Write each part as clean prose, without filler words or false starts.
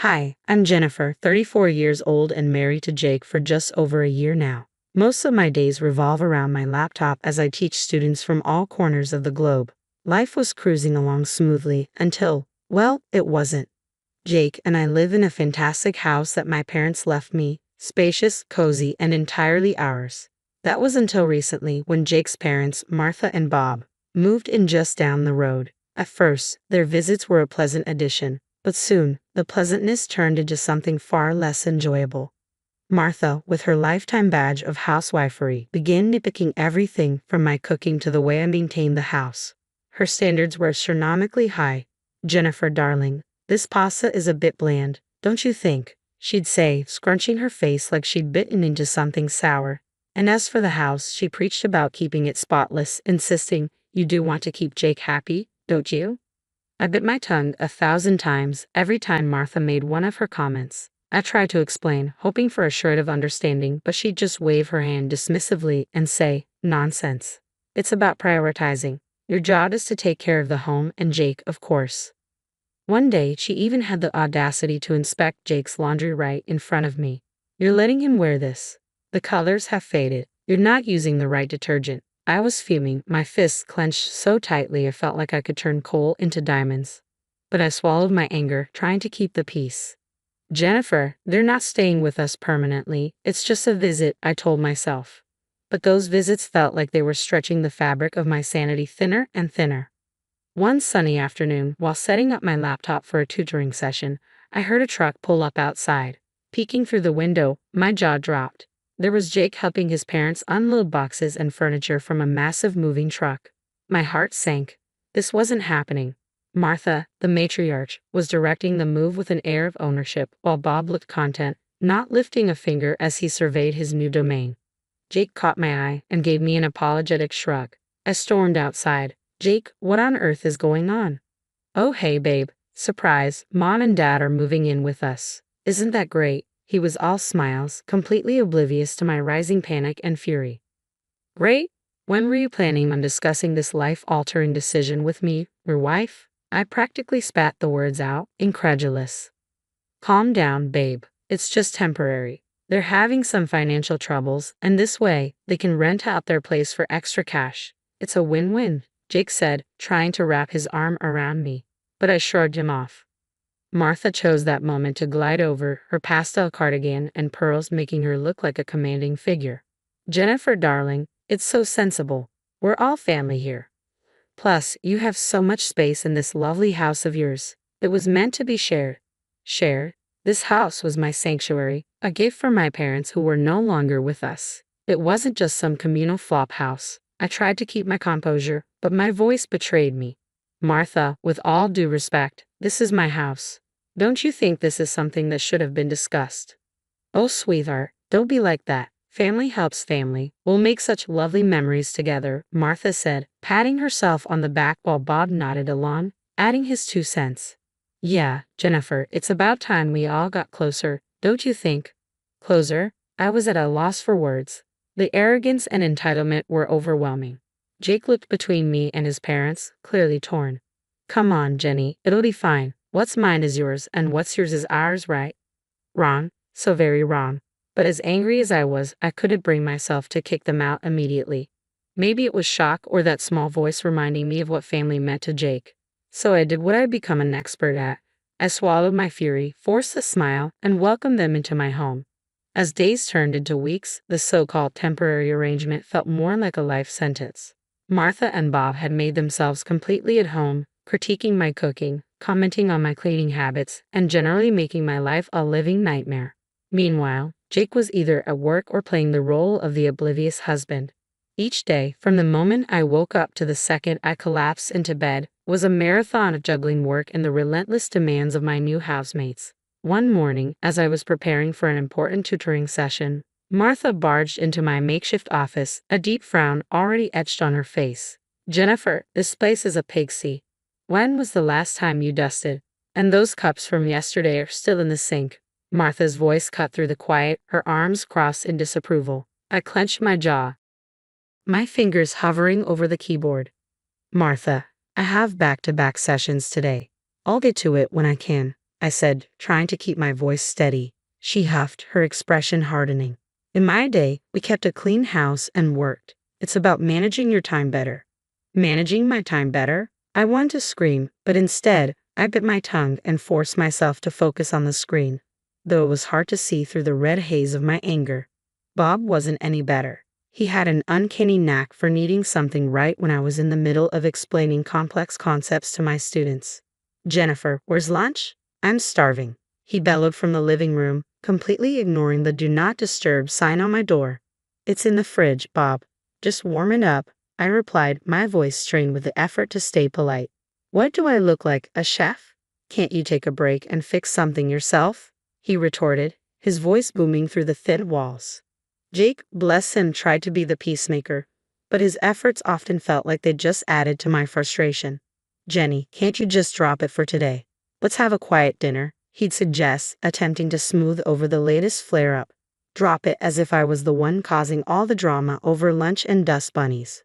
Hi, I'm Jennifer, 34 years old and married to Jake for just over a year now. Most of my days revolve around my laptop as I teach students from all corners of the globe. Life was cruising along smoothly until, well, it wasn't. Jake and I live in a fantastic house that my parents left me, spacious, cozy, and entirely ours. That was until recently when Jake's parents, Martha and Bob, moved in just down the road. At first, their visits were a pleasant addition, but soon, the pleasantness turned into something far less enjoyable. Martha, with her lifetime badge of housewifery, began nitpicking everything from my cooking to the way I maintained the house. Her standards were astronomically high. "Jennifer, darling, this pasta is a bit bland, don't you think?" she'd say, scrunching her face like she'd bitten into something sour. And as for the house, she preached about keeping it spotless, insisting, "You do want to keep Jake happy, don't you?" I bit my tongue 1,000 times every time Martha made one of her comments. I tried to explain, hoping for a shred of understanding, but she'd just wave her hand dismissively and say, "Nonsense. It's about prioritizing. Your job is to take care of the home and Jake, of course." One day, she even had the audacity to inspect Jake's laundry right in front of me. "You're letting him wear this. The colors have faded. You're not using the right detergent." I was fuming, my fists clenched so tightly I felt like I could turn coal into diamonds. But I swallowed my anger, trying to keep the peace. "Jennifer, they're not staying with us permanently. It's just a visit," I told myself. But those visits felt like they were stretching the fabric of my sanity thinner and thinner. One sunny afternoon, while setting up my laptop for a tutoring session, I heard a truck pull up outside. Peeking through the window, my jaw dropped. There was Jake helping his parents unload boxes and furniture from a massive moving truck. My heart sank. This wasn't happening. Martha, the matriarch, was directing the move with an air of ownership, while Bob looked content, not lifting a finger as he surveyed his new domain. Jake caught my eye and gave me an apologetic shrug. I stormed outside. "Jake, what on earth is going on?" "Oh, hey, babe. Surprise, Mom and Dad are moving in with us. Isn't that great?" He was all smiles, completely oblivious to my rising panic and fury. "Great? When were you planning on discussing this life-altering decision with me, your wife?" I practically spat the words out, incredulous. "Calm down, babe. It's just temporary. They're having some financial troubles, and this way, they can rent out their place for extra cash. It's a win-win," Jake said, trying to wrap his arm around me. But I shrugged him off. Martha chose that moment to glide over, her pastel cardigan and pearls making her look like a commanding figure. "Jennifer, darling, it's so sensible. We're all family here. Plus, you have so much space in this lovely house of yours. It was meant to be shared." Shared? This house was my sanctuary, a gift from my parents who were no longer with us. It wasn't just some communal flop house. I tried to keep my composure, but my voice betrayed me. "Martha, with all due respect, this is my house. Don't you think this is something that should have been discussed?" "Oh, sweetheart, don't be like that. Family helps family. We'll make such lovely memories together," Martha said, patting herself on the back while Bob nodded along, adding his 2 cents. "Yeah, Jennifer, it's about time we all got closer, don't you think?" Closer? I was at a loss for words. The arrogance and entitlement were overwhelming. Jake looked between me and his parents, clearly torn. "Come on, Jenny, it'll be fine. What's mine is yours, and what's yours is ours, right?" Wrong, so very wrong. But as angry as I was, I couldn't bring myself to kick them out immediately. Maybe it was shock or that small voice reminding me of what family meant to Jake. So I did what I'd become an expert at. I swallowed my fury, forced a smile, and welcomed them into my home. As days turned into weeks, the so-called temporary arrangement felt more like a life sentence. Martha and Bob had made themselves completely at home, critiquing my cooking, commenting on my cleaning habits, and generally making my life a living nightmare. Meanwhile, Jake was either at work or playing the role of the oblivious husband. Each day, from the moment I woke up to the second I collapsed into bed, was a marathon of juggling work and the relentless demands of my new housemates. One morning, as I was preparing for an important tutoring session, Martha barged into my makeshift office, a deep frown already etched on her face. "Jennifer, this place is a pigsty. When was the last time you dusted? And those cups from yesterday are still in the sink." Martha's voice cut through the quiet, her arms crossed in disapproval. I clenched my jaw, my fingers hovering over the keyboard. "Martha, I have back-to-back sessions today. I'll get to it when I can. I said, trying to keep my voice steady. She huffed, her expression hardening. In my day, we kept a clean house and worked. It's about managing your time better. Managing my time better? I wanted to scream, but instead, I bit my tongue and forced myself to focus on the screen, though it was hard to see through the red haze of my anger. Bob wasn't any better. He had an uncanny knack for needing something right when I was in the middle of explaining complex concepts to my students. Jennifer, where's lunch? I'm starving, he bellowed from the living room, completely ignoring the do not disturb sign on my door. It's in the fridge, Bob. Just warm it up, I replied, my voice strained with the effort to stay polite. What do I look like, a chef? Can't you take a break and fix something yourself? He retorted, his voice booming through the thin walls. Jake, bless him, tried to be the peacemaker, but his efforts often felt like they just added to my frustration. Jenny, can't you just drop it for today? Let's have a quiet dinner, he'd suggest, attempting to smooth over the latest flare-up. Drop it, as if I was the one causing all the drama over lunch and dust bunnies.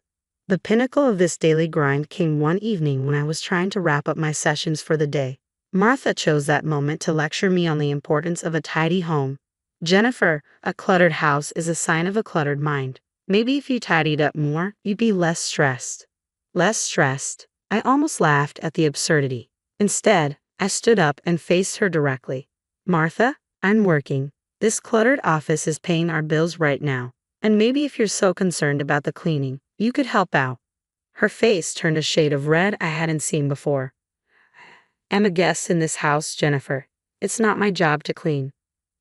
The pinnacle of this daily grind came one evening when I was trying to wrap up my sessions for the day. Martha chose that moment to lecture me on the importance of a tidy home. Jennifer, a cluttered house is a sign of a cluttered mind. Maybe if you tidied up more, you'd be less stressed. Less stressed? I almost laughed at the absurdity. Instead, I stood up and faced her directly. Martha, I'm working. This cluttered office is paying our bills right now. And maybe if you're so concerned about the cleaning, you could help out. Her face turned a shade of red I hadn't seen before. I'm a guest in this house, Jennifer. It's not my job to clean.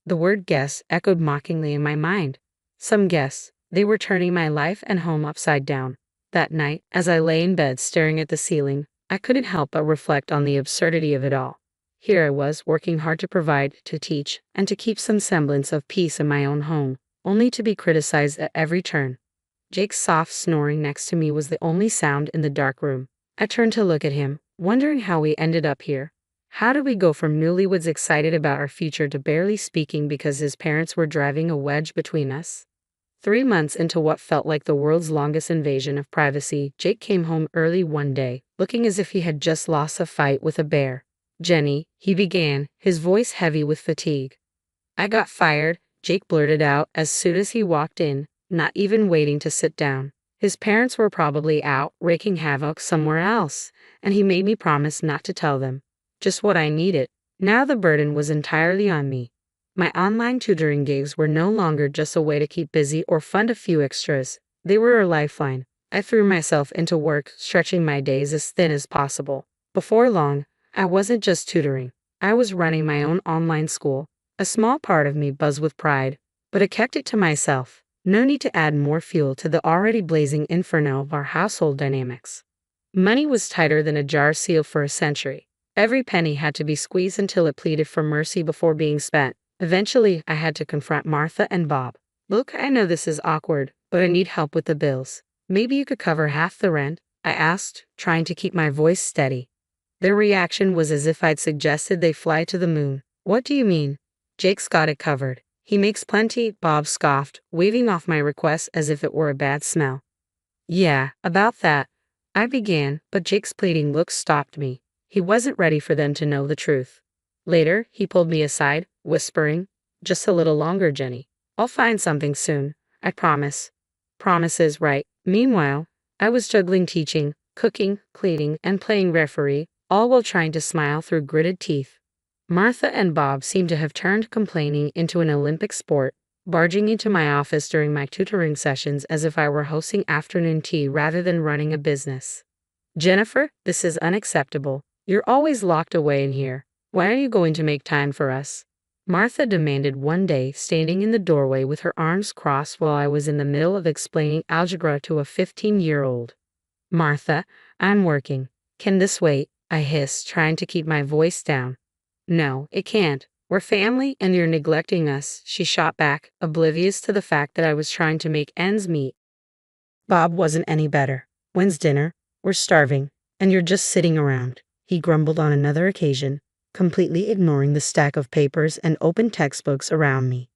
The word guest echoed mockingly in my mind. Some guests, they were turning my life and home upside down. That night, as I lay in bed staring at the ceiling, I couldn't help but reflect on the absurdity of it all. Here I was, working hard to provide, to teach, and to keep some semblance of peace in my own home, only to be criticized at every turn. Jake's soft snoring next to me was the only sound in the dark room. I turned to look at him, wondering how we ended up here. How did we go from newlyweds excited about our future to barely speaking because his parents were driving a wedge between us? 3 months into what felt like the world's longest invasion of privacy, Jake came home early one day, looking as if he had just lost a fight with a bear. Jenny, he began, his voice heavy with fatigue. I got fired, Jake blurted out as soon as he walked in, not even waiting to sit down. His parents were probably out wreaking havoc somewhere else, and he made me promise not to tell them. Just what I needed. Now the burden was entirely on me. My online tutoring gigs were no longer just a way to keep busy or fund a few extras. They were a lifeline. I threw myself into work, stretching my days as thin as possible. Before long, I wasn't just tutoring. I was running my own online school. A small part of me buzzed with pride, but I kept it to myself. No need to add more fuel to the already blazing inferno of our household dynamics. Money was tighter than a jar sealed for a century. Every penny had to be squeezed until it pleaded for mercy before being spent. Eventually, I had to confront Martha and Bob. Look, I know this is awkward, but I need help with the bills. Maybe you could cover half the rent, I asked, trying to keep my voice steady. Their reaction was as if I'd suggested they fly to the moon. What do you mean? Jake's got it covered. He makes plenty, Bob scoffed, waving off my request as if it were a bad smell. Yeah, about that, I began, but Jake's pleading look stopped me. He wasn't ready for them to know the truth. Later, he pulled me aside, whispering, just a little longer, Jenny. I'll find something soon, I promise. Promises, right. Meanwhile, I was juggling teaching, cooking, cleaning, and playing referee, all while trying to smile through gritted teeth. Martha and Bob seemed to have turned complaining into an Olympic sport, barging into my office during my tutoring sessions as if I were hosting afternoon tea rather than running a business. Jennifer, this is unacceptable. You're always locked away in here. Why are you going to make time for us? Martha demanded one day, standing in the doorway with her arms crossed while I was in the middle of explaining algebra to a 15-year-old. Martha, I'm working. Can this wait? I hissed, trying to keep my voice down. No, it can't. We're family and you're neglecting us, she shot back, oblivious to the fact that I was trying to make ends meet. Bob wasn't any better. When's dinner? We're starving, and you're just sitting around, he grumbled on another occasion, completely ignoring the stack of papers and open textbooks around me.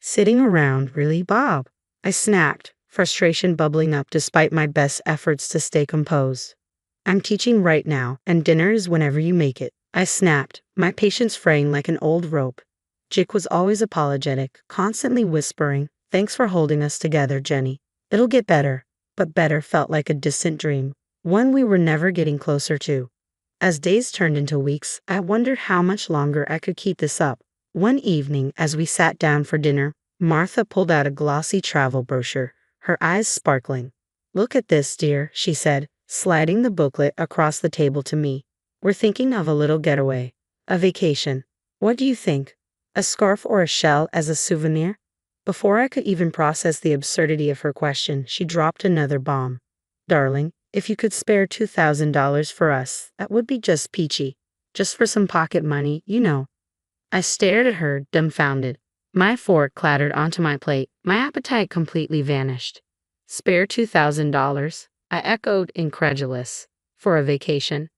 Sitting around, really, Bob? I snapped, frustration bubbling up despite my best efforts to stay composed. I'm teaching right now, and dinner is whenever you make it, I snapped, my patience fraying like an old rope. Jake was always apologetic, constantly whispering, "Thanks for holding us together, Jenny. It'll get better." But better felt like a distant dream, one we were never getting closer to. As days turned into weeks, I wondered how much longer I could keep this up. One evening, as we sat down for dinner, Martha pulled out a glossy travel brochure, her eyes sparkling. "Look at this, dear," she said, sliding the booklet across the table to me. "We're thinking of a little getaway. A vacation. What do you think? A scarf or a shell as a souvenir?" Before I could even process the absurdity of her question, she dropped another bomb. "Darling, if you could spare $2,000 for us, that would be just peachy. Just for some pocket money, you know." I stared at her, dumbfounded. My fork clattered onto my plate, my appetite completely vanished. "Spare $2,000? I echoed, incredulous. "For a vacation?"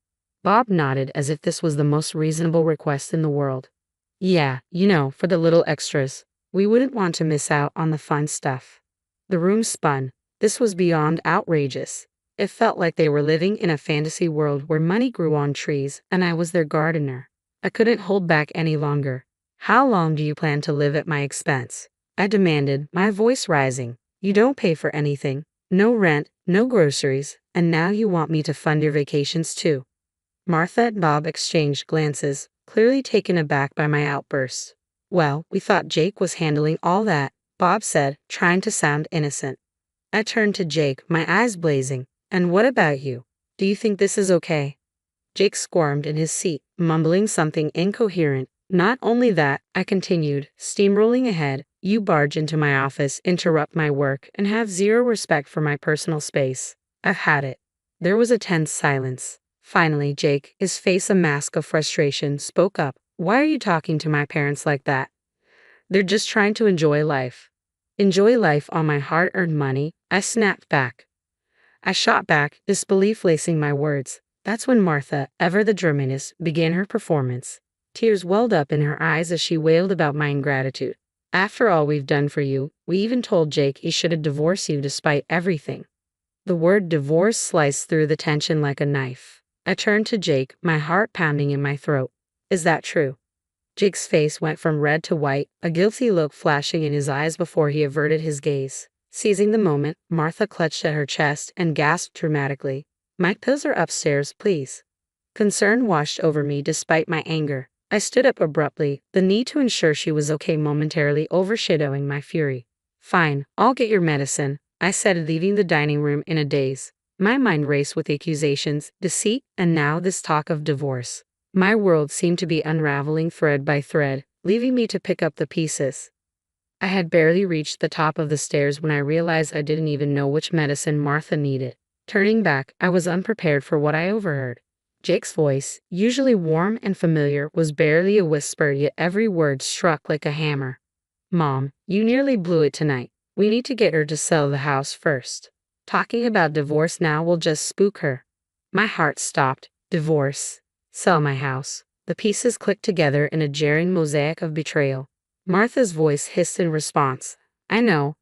Bob nodded as if this was the most reasonable request in the world. "Yeah, for the little extras. We wouldn't want to miss out on the fun stuff." The room spun. This was beyond outrageous. It felt like they were living in a fantasy world where money grew on trees and I was their gardener. I couldn't hold back any longer. "How long do you plan to live at my expense?" I demanded, my voice rising. "You don't pay for anything. No rent, no groceries, and now you want me to fund your vacations too." Martha and Bob exchanged glances, clearly taken aback by my outburst. "Well, we thought Jake was handling all that," Bob said, trying to sound innocent. I turned to Jake, my eyes blazing. "And what about you? Do you think this is okay?" Jake squirmed in his seat, mumbling something incoherent. "Not only that," I continued, steamrolling ahead, "you barge into my office, interrupt my work, and have zero respect for my personal space. I've had it." There was a tense silence. Finally, Jake, his face a mask of frustration, spoke up. "Why are you talking to my parents like that? They're just trying to enjoy life." "Enjoy life on my hard-earned money?" I snapped back. I shot back, disbelief lacing my words. That's when Martha, ever the dramatist, began her performance. Tears welled up in her eyes as she wailed about my ingratitude. "After all we've done for you, we even told Jake he should divorce you despite everything." The word divorce sliced through the tension like a knife. I turned to Jake, my heart pounding in my throat. "Is that true?" Jake's face went from red to white, a guilty look flashing in his eyes before he averted his gaze. Seizing the moment, Martha clutched at her chest and gasped dramatically. "My pills are upstairs, please." Concern washed over me despite my anger. I stood up abruptly, the need to ensure she was okay momentarily overshadowing my fury. "Fine, I'll get your medicine," I said, leaving the dining room in a daze. My mind raced with accusations, deceit, and now this talk of divorce. My world seemed to be unraveling thread by thread, leaving me to pick up the pieces. I had barely reached the top of the stairs when I realized I didn't even know which medicine Martha needed. Turning back, I was unprepared for what I overheard. Jake's voice, usually warm and familiar, was barely a whisper, yet every word struck like a hammer. "Mom, you nearly blew it tonight. We need to get her to sell the house first. Talking about divorce now will just spook her." My heart stopped. Divorce. Sell my house. The pieces clicked together in a jarring mosaic of betrayal. Martha's voice hissed in response. I know,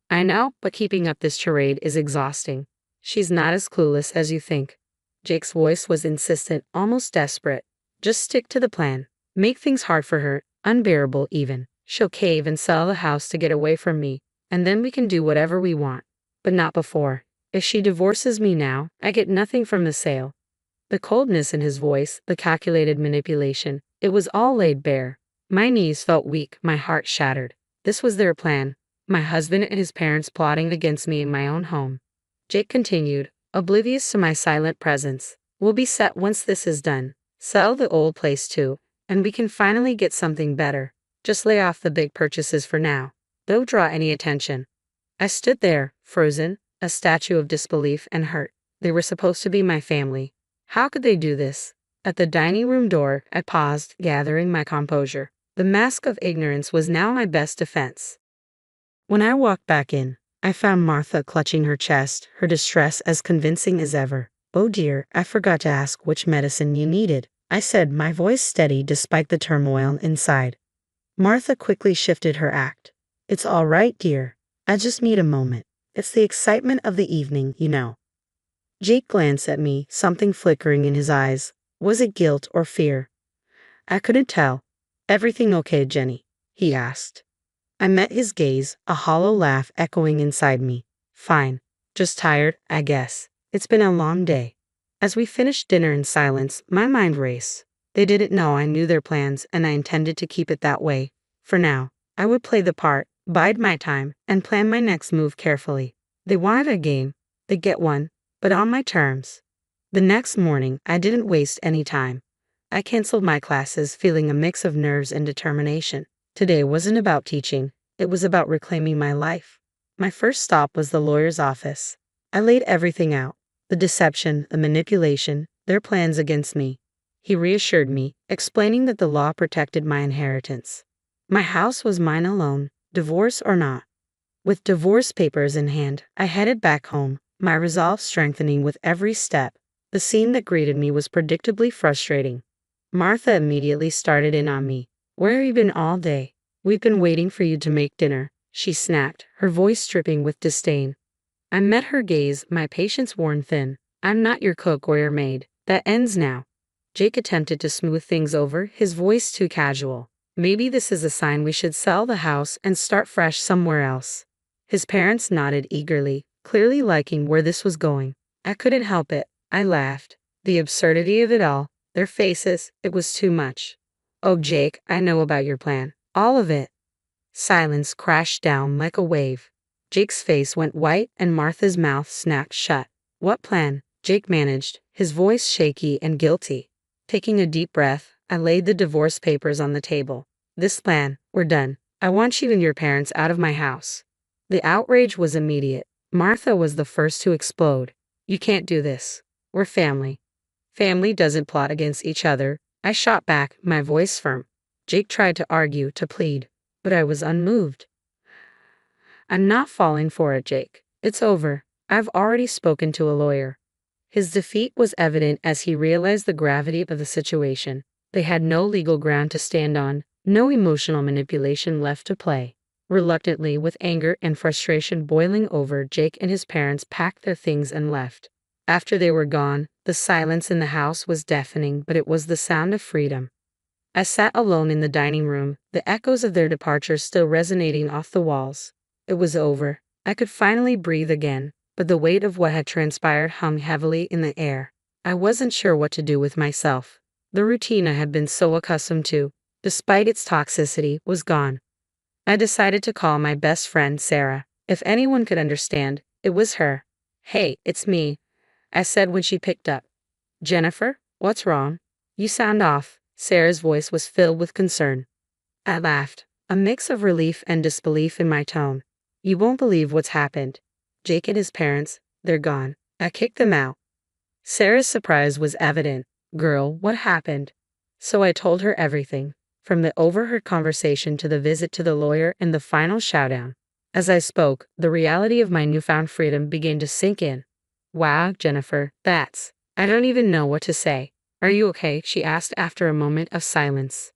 but keeping up this charade is exhausting. She's not as clueless as you think." Jake's voice was insistent, almost desperate. "Just stick to the plan. Make things hard for her, unbearable even. She'll cave and sell the house to get away from me, and then we can do whatever we want. But not before. If she divorces me now, I get nothing from the sale." The coldness in his voice, the calculated manipulation, it was all laid bare. My knees felt weak, my heart shattered. This was their plan. My husband and his parents plotting against me in my own home. Jake continued, oblivious to my silent presence. "We'll be set once this is done. Sell the old place too, and we can finally get something better. Just lay off the big purchases for now. Don't draw any attention." I stood there, frozen, a statue of disbelief and hurt. They were supposed to be my family. How could they do this? At the dining room door, I paused, gathering my composure. The mask of ignorance was now my best defense. When I walked back in, I found Martha clutching her chest, her distress as convincing as ever. "Oh dear, I forgot to ask which medicine you needed," I said, my voice steady despite the turmoil inside. Martha quickly shifted her act. "It's all right, dear. I just need a moment. It's the excitement of the evening, you know." Jake glanced at me, something flickering in his eyes. Was it guilt or fear? I couldn't tell. Everything okay, Jenny? He asked. I met his gaze, a hollow laugh echoing inside me. Fine. Just tired, I guess. It's been a long day. As we finished dinner in silence, my mind raced. They didn't know I knew their plans, and I intended to keep it that way. For now, I would play the part, bide my time, and plan my next move carefully. They wanted a game. They'd get one, but on my terms. The next morning, I didn't waste any time. I canceled my classes, feeling a mix of nerves and determination. Today wasn't about teaching, it was about reclaiming my life. My first stop was the lawyer's office. I laid everything out, the deception, the manipulation, their plans against me. He reassured me, explaining that the law protected my inheritance. My house was mine alone, divorce or not. With divorce papers in hand, I headed back home, my resolve strengthening with every step. The scene that greeted me was predictably frustrating. Martha immediately started in on me. Where have you been all day? We've been waiting for you to make dinner, she snapped, her voice dripping with disdain. I met her gaze, my patience worn thin. I'm not your cook or your maid. That ends now. Jake attempted to smooth things over, his voice too casual. Maybe this is a sign we should sell the house and start fresh somewhere else. His parents nodded eagerly, clearly liking where this was going. I couldn't help it. I laughed. The absurdity of it all, their faces, it was too much. Oh, Jake, I know about your plan. All of it. Silence crashed down like a wave. Jake's face went white and Martha's mouth snapped shut. What plan? Jake managed, his voice shaky and guilty. Taking a deep breath, I laid the divorce papers on the table. This plan, we're done. I want you and your parents out of my house. The outrage was immediate. Martha was the first to explode. You can't do this. We're family. Family doesn't plot against each other. I shot back, my voice firm. Jake tried to argue, to plead, but I was unmoved. I'm not falling for it, Jake. It's over. I've already spoken to a lawyer. His defeat was evident as he realized the gravity of the situation. They had no legal ground to stand on, no emotional manipulation left to play. Reluctantly, with anger and frustration boiling over, Jake and his parents packed their things and left. After they were gone, the silence in the house was deafening, but it was the sound of freedom. I sat alone in the dining room, the echoes of their departure still resonating off the walls. It was over. I could finally breathe again, but the weight of what had transpired hung heavily in the air. I wasn't sure what to do with myself. The routine I had been so accustomed to, despite its toxicity, was gone. I decided to call my best friend Sarah. If anyone could understand, it was her. Hey, it's me, I said when she picked up. Jennifer, what's wrong? You sound off. Sarah's voice was filled with concern. I laughed, a mix of relief and disbelief in my tone. You won't believe what's happened. Jake and his parents, they're gone. I kicked them out. Sarah's surprise was evident. Girl, what happened? So I told her everything, from the overheard conversation to the visit to the lawyer and the final showdown. As I spoke, the reality of my newfound freedom began to sink in. Wow, Jennifer, I don't even know what to say. Are you okay? She asked after a moment of silence.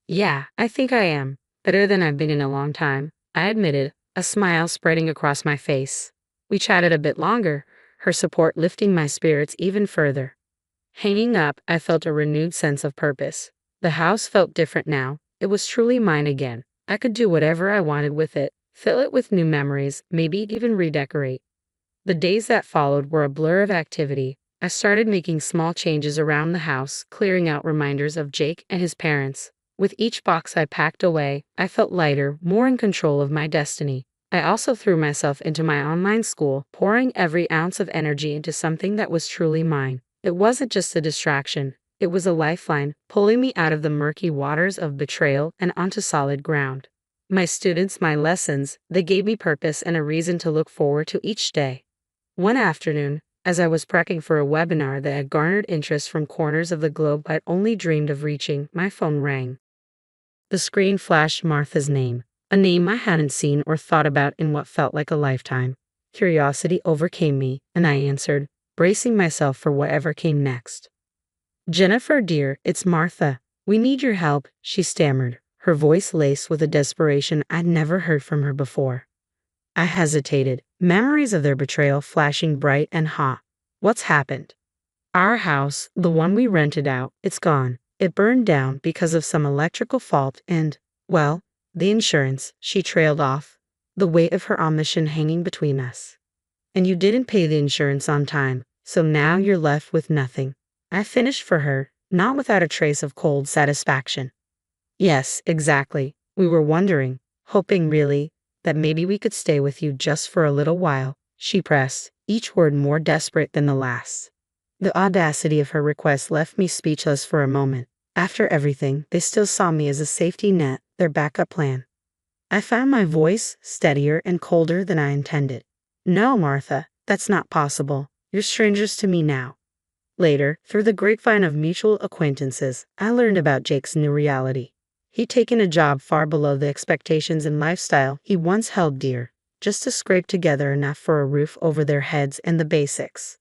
Yeah, I think I am. Better than I've been in a long time, I admitted, a smile spreading across my face. We chatted a bit longer, her support lifting my spirits even further. Hanging up, I felt a renewed sense of purpose. The house felt different now. It was truly mine again. I could do whatever I wanted with it, fill it with new memories, maybe even redecorate. The days that followed were a blur of activity. I started making small changes around the house, clearing out reminders of Jake and his parents. With each box I packed away, I felt lighter, more in control of my destiny. I also threw myself into my online school, pouring every ounce of energy into something that was truly mine. It wasn't just a distraction. It was a lifeline, pulling me out of the murky waters of betrayal and onto solid ground. My students, my lessons, they gave me purpose and a reason to look forward to each day. One afternoon, as I was prepping for a webinar that had garnered interest from corners of the globe I'd only dreamed of reaching, my phone rang. The screen flashed Martha's name, a name I hadn't seen or thought about in what felt like a lifetime. Curiosity overcame me, and I answered, bracing myself for whatever came next. Jennifer, dear, it's Martha. We need your help, she stammered, her voice laced with a desperation I'd never heard from her before. I hesitated, memories of their betrayal flashing bright and hot. What's happened? Our house, the one we rented out, it's gone. It burned down because of some electrical fault and, well, the insurance, she trailed off, the weight of her omission hanging between us. And you didn't pay the insurance on time, so now you're left with nothing. I finished for her, not without a trace of cold satisfaction. Yes, exactly. We were wondering, hoping really, that maybe we could stay with you just for a little while, she pressed, each word more desperate than the last. The audacity of her request left me speechless for a moment. After everything, they still saw me as a safety net, their backup plan. I found my voice steadier and colder than I intended. No, Martha, that's not possible. You're strangers to me now. Later, through the grapevine of mutual acquaintances, I learned about Jake's new reality. He'd taken a job far below the expectations and lifestyle he once held dear, just to scrape together enough for a roof over their heads and the basics.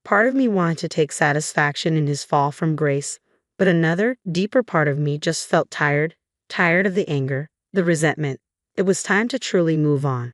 Part of me wanted to take satisfaction in his fall from grace, but another, deeper part of me just felt tired of the anger, the resentment. It was time to truly move on.